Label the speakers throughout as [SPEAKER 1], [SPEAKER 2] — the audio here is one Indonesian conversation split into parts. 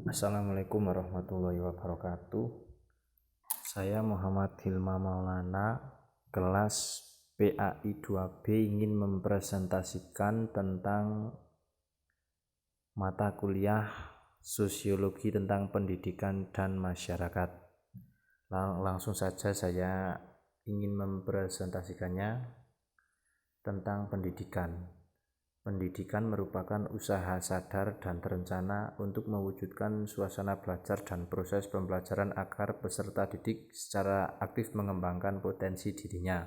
[SPEAKER 1] Assalamualaikum warahmatullahi wabarakatuh. Saya Muhammad Hilma Maulana, kelas PAI 2B, ingin mempresentasikan tentang mata kuliah Sosiologi tentang Pendidikan dan Masyarakat. Langsung saja saya ingin mempresentasikannya tentang pendidikan. Pendidikan merupakan usaha sadar dan terencana untuk mewujudkan suasana belajar dan proses pembelajaran agar peserta didik secara aktif mengembangkan potensi dirinya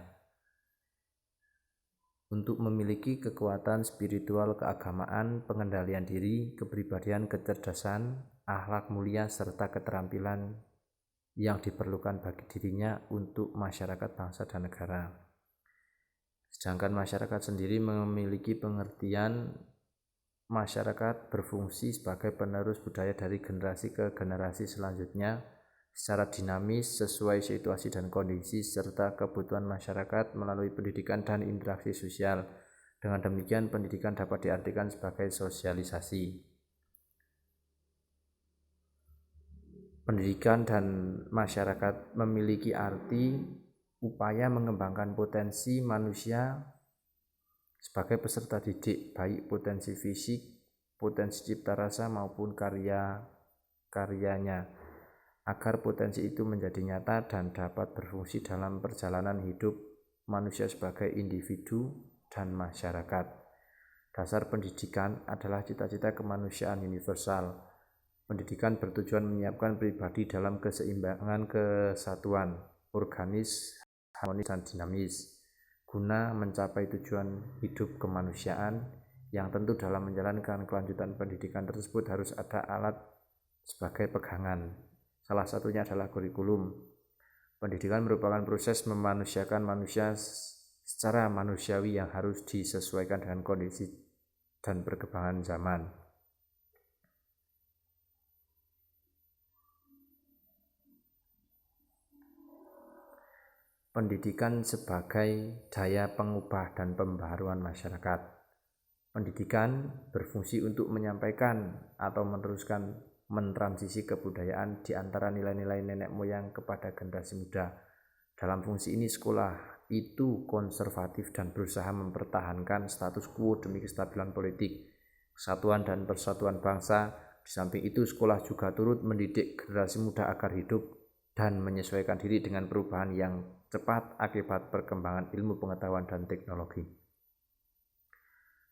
[SPEAKER 1] untuk memiliki kekuatan spiritual, keagamaan, pengendalian diri, kepribadian, kecerdasan, akhlak mulia, serta keterampilan yang diperlukan bagi dirinya untuk masyarakat, bangsa, dan negara. Sedangkan masyarakat sendiri memiliki pengertian masyarakat berfungsi sebagai penerus budaya dari generasi ke generasi selanjutnya secara dinamis sesuai situasi dan kondisi serta kebutuhan masyarakat melalui pendidikan dan interaksi sosial. Dengan demikian, pendidikan dapat diartikan sebagai sosialisasi. Pendidikan dan masyarakat memiliki arti upaya mengembangkan potensi manusia sebagai peserta didik, baik potensi fisik, potensi cipta rasa maupun karyanya, agar potensi itu menjadi nyata dan dapat berfungsi dalam perjalanan hidup manusia sebagai individu dan masyarakat. Dasar pendidikan adalah cita-cita kemanusiaan universal. Pendidikan bertujuan menyiapkan pribadi dalam keseimbangan kesatuan, organis, harmonis, dan dinamis, guna mencapai tujuan hidup kemanusiaan yang tentu dalam menjalankan kelanjutan pendidikan tersebut harus ada alat sebagai pegangan. Salah satunya adalah kurikulum. Pendidikan merupakan proses memanusiakan manusia secara manusiawi yang harus disesuaikan dengan kondisi dan perkembangan zaman. Pendidikan sebagai daya pengubah dan pembaharuan masyarakat. Pendidikan berfungsi untuk menyampaikan atau meneruskan mentransisi kebudayaan di antara nilai-nilai nenek moyang kepada generasi muda. Dalam fungsi ini, sekolah itu konservatif dan berusaha mempertahankan status quo demi kestabilan politik, kesatuan dan persatuan bangsa. Di samping itu, sekolah juga turut mendidik generasi muda agar hidup dan menyesuaikan diri dengan perubahan yang cepat akibat perkembangan ilmu pengetahuan dan teknologi.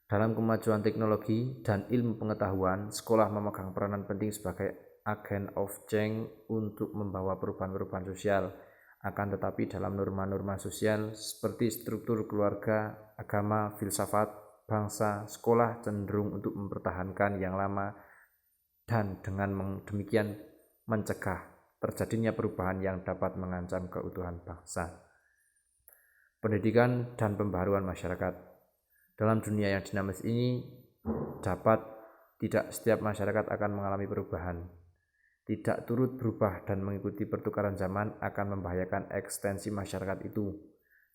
[SPEAKER 1] Dalam kemajuan teknologi dan ilmu pengetahuan, sekolah memegang peranan penting sebagai agent of change untuk membawa perubahan-perubahan sosial. Akan tetapi dalam norma-norma sosial seperti struktur keluarga, agama, filsafat, bangsa, sekolah cenderung untuk mempertahankan yang lama dan dengan demikian mencegah terjadinya perubahan yang dapat mengancam keutuhan bangsa. Pendidikan dan pembaharuan masyarakat. Dalam dunia yang dinamis ini, tidak setiap masyarakat akan mengalami perubahan. Tidak turut berubah dan mengikuti pertukaran zaman akan membahayakan ekstensi masyarakat itu.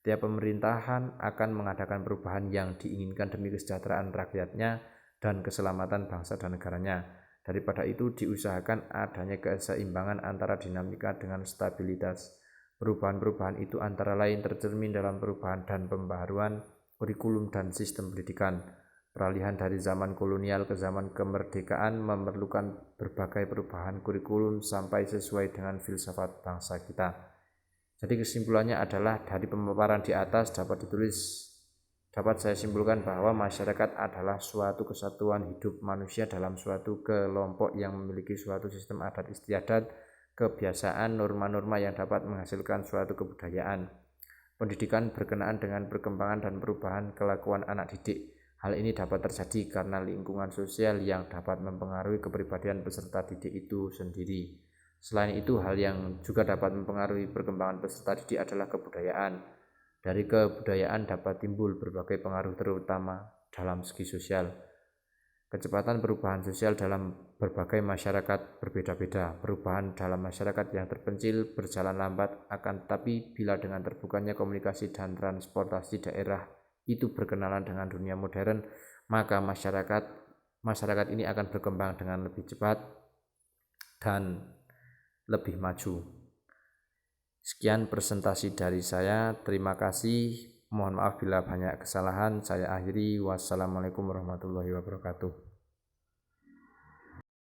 [SPEAKER 1] Tiap pemerintahan akan mengadakan perubahan yang diinginkan demi kesejahteraan rakyatnya dan keselamatan bangsa dan negaranya. Daripada itu, diusahakan adanya keseimbangan antara dinamika dengan stabilitas. Perubahan-perubahan itu antara lain tercermin dalam perubahan dan pembaharuan kurikulum dan sistem pendidikan. Peralihan dari zaman kolonial ke zaman kemerdekaan memerlukan berbagai perubahan kurikulum sampai sesuai dengan filsafat bangsa kita. Jadi kesimpulannya adalah dari pemaparan di atas dapat saya simpulkan bahwa masyarakat adalah suatu kesatuan hidup manusia dalam suatu kelompok yang memiliki suatu sistem adat istiadat, kebiasaan, norma-norma yang dapat menghasilkan suatu kebudayaan. Pendidikan berkenaan dengan perkembangan dan perubahan kelakuan anak didik. Hal ini dapat terjadi karena lingkungan sosial yang dapat mempengaruhi kepribadian peserta didik itu sendiri. Selain itu, hal yang juga dapat mempengaruhi perkembangan peserta didik adalah kebudayaan. Dari kebudayaan dapat timbul berbagai pengaruh terutama dalam segi sosial. Kecepatan perubahan sosial dalam berbagai masyarakat berbeda-beda. Perubahan dalam masyarakat yang terpencil berjalan lambat, akan tetapi bila dengan terbukanya komunikasi dan transportasi daerah itu berkenalan dengan dunia modern, maka masyarakat ini akan berkembang dengan lebih cepat dan lebih maju. Sekian presentasi dari saya. Terima kasih. Mohon maaf bila banyak kesalahan. Saya akhiri. Wassalamualaikum warahmatullahi wabarakatuh.